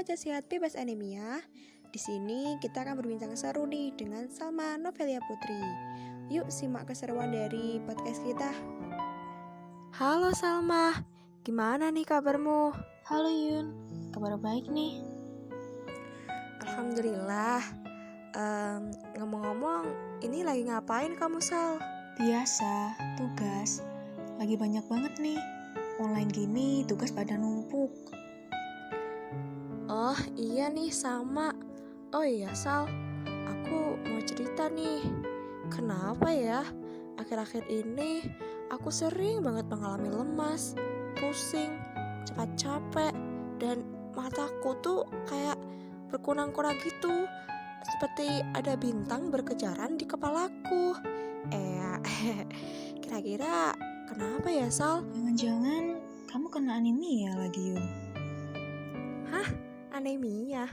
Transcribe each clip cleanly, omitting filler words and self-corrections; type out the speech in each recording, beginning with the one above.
remaja sehat bebas anemia. Di sini kita akan berbincang seru nih dengan Salma Novelia Putri. Yuk simak keseruan dari podcast kita. Halo Salma, gimana nih kabarmu? Halo Yun, kabar baik nih. Alhamdulillah. Ngomong-ngomong, ini lagi ngapain kamu Sal? Biasa, tugas. Lagi banyak banget nih. Online gini, tugas pada numpuk. Oh iya nih sama. Oh iya Sal, aku mau cerita nih. Kenapa ya? Akhir-akhir ini aku sering banget mengalami lemas, pusing, cepat capek, dan mataku tuh kayak berkunang-kunang gitu. Seperti ada bintang berkejaran di kepalaku. Kira-kira kenapa ya Sal? Jangan-jangan kamu kena anemia lagi Yun. Hah? Anemia?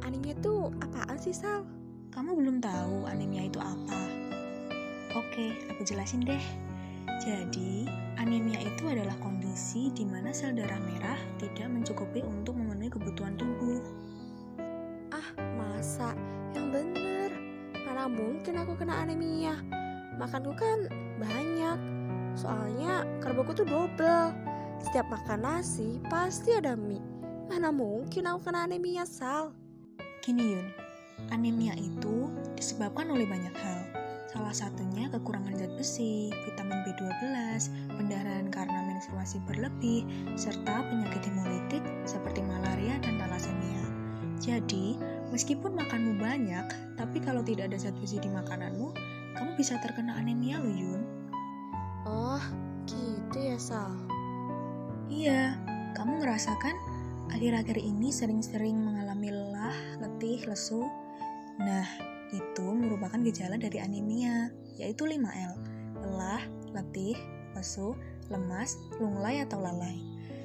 Anemia tuh apaan sih Sal? Kamu belum tahu anemia itu apa? Oke, aku jelasin deh. Jadi, anemia itu adalah kondisi di mana sel darah merah tidak mencukupi untuk memenuhi kebutuhan tubuh. Ah, masa? Yang bener. Mana mungkin aku kena anemia? Makanku kan banyak. Soalnya karboku tuh double. Setiap makan nasi pasti ada mie. Mana mungkin aku kena anemia, Sal? Gini Yun, anemia itu disebabkan oleh banyak hal. Salah satunya kekurangan zat besi, vitamin B12, pendarahan karena menstruasi berlebih, serta penyakit hemolitik seperti malaria dan thalassemia. Jadi, meskipun makanmu banyak, tapi kalau tidak ada zat besi di makananmu, kamu bisa terkena anemia loh Yun. Oh, gitu ya, Sal? Iya, kamu ngerasakan akhir-akhir ini sering-sering mengalami lelah, letih, lesu? Nah, itu merupakan gejala dari anemia, yaitu 5L. Lelah, letih, lesu, lemas, lunglai atau lalai.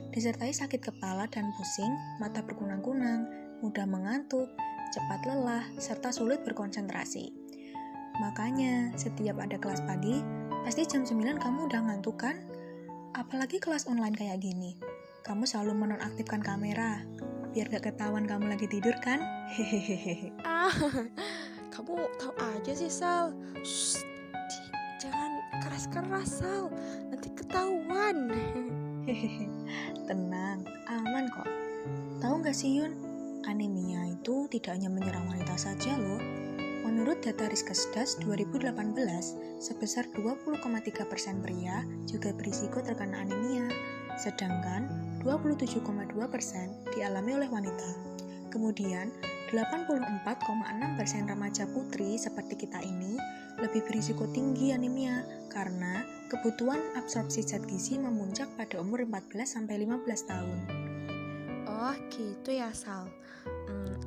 Disertai sakit kepala dan pusing, mata berkunang-kunang, mudah mengantuk, cepat lelah, serta sulit berkonsentrasi. Makanya, setiap ada kelas pagi, pasti jam 9 kamu udah ngantuk kan? Apalagi kelas online kayak gini. Kamu selalu menonaktifkan kamera, biar gak ketahuan kamu lagi tidur kan? Hehehe. Kamu tahu aja sih, Sal. Shh, jangan keras-keras, Sal. Nanti ketahuan. Hehehe. Tenang, aman kok. Tahu gak sih Yun, anemia itu tidak hanya menyerang wanita saja loh. Menurut data Riskesdas 2018, sebesar 20,3% pria juga berisiko terkena anemia, sedangkan 27,2% dialami oleh wanita. Kemudian, 84,6% remaja putri seperti kita ini lebih berisiko tinggi anemia karena kebutuhan absorpsi zat gizi memuncak pada umur 14-15 tahun. Oh, gitu ya, Sal.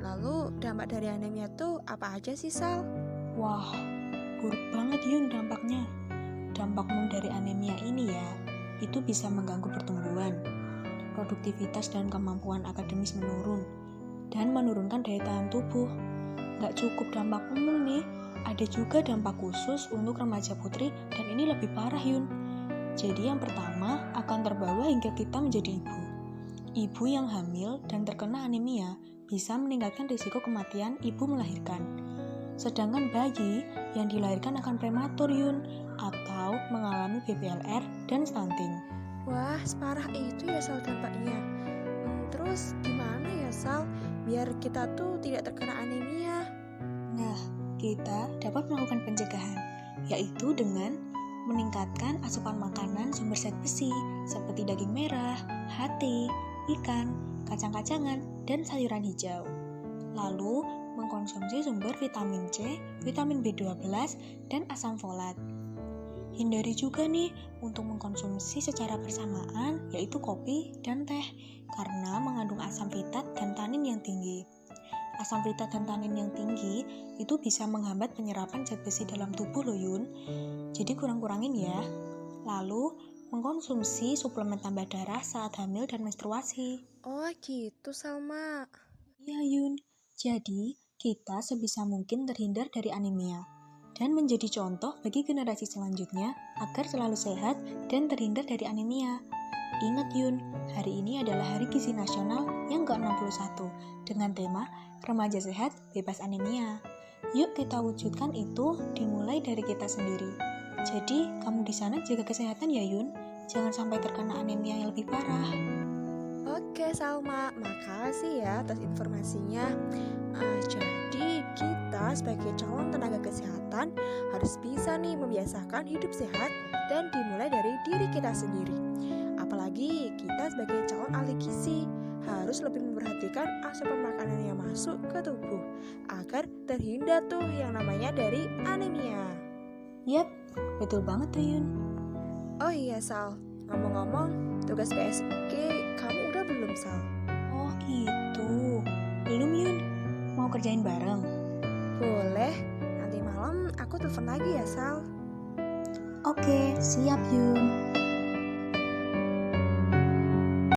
Lalu dampak dari anemia tuh apa aja sih, Sal? Wah, buruk banget Yun dampaknya. Dampak umum dari anemia ini ya, itu bisa mengganggu pertumbuhan, produktivitas dan kemampuan akademis menurun, dan menurunkan daya tahan tubuh. Gak cukup dampak umum nih, ada juga dampak khusus untuk remaja putri dan ini lebih parah Yun. Jadi yang pertama akan terbawa hingga kita menjadi ibu. Ibu yang hamil dan terkena anemia bisa meningkatkan risiko kematian ibu melahirkan. Sedangkan bayi yang dilahirkan akan prematur Yun, atau mengalami BPLR dan stunting. Wah, separah itu ya, Sal, dampaknya. Terus gimana ya, Sal, biar kita tuh tidak terkena anemia? Nah, kita dapat melakukan pencegahan, yaitu dengan meningkatkan asupan makanan sumber zat besi seperti daging merah, hati, ikan, kacang-kacangan, dan sayuran hijau. Lalu, mengkonsumsi sumber vitamin C, vitamin B12, dan asam folat. Hindari juga nih untuk mengkonsumsi secara bersamaan, yaitu kopi dan teh, karena mengandung asam fitat dan tanin yang tinggi. Asam fitat dan tanin yang tinggi itu bisa menghambat penyerapan zat besi dalam tubuh loh Yun. Jadi kurang-kurangin ya. Lalu, mengkonsumsi suplemen tambah darah saat hamil dan menstruasi. Oh, gitu, Salma. Iya Yun, jadi kita sebisa mungkin terhindar dari anemia dan menjadi contoh bagi generasi selanjutnya agar selalu sehat dan terhindar dari anemia. Ingat Yun, hari ini adalah Hari Gizi Nasional yang ke-61 dengan tema Remaja Sehat Bebas Anemia. Yuk kita wujudkan itu dimulai dari kita sendiri. Jadi, kamu di sana jaga kesehatan ya Yun. Jangan sampai terkena anemia yang lebih parah. Oke Salma, makasih ya atas informasinya. Jadi kita sebagai calon tenaga kesehatan harus bisa nih membiasakan hidup sehat dan dimulai dari diri kita sendiri. Apalagi kita sebagai calon ahli gizi harus lebih memperhatikan asupan makanan yang masuk ke tubuh agar terhindar tuh yang namanya dari anemia. Yap, betul banget tuh Yun. Oh iya Sal, ngomong-ngomong tugas PSG kamu udah belum Sal? Oh gitu, belum Yun. Mau kerjain bareng? Boleh, nanti malam aku telepon lagi ya Sal. Oke, siap Yun.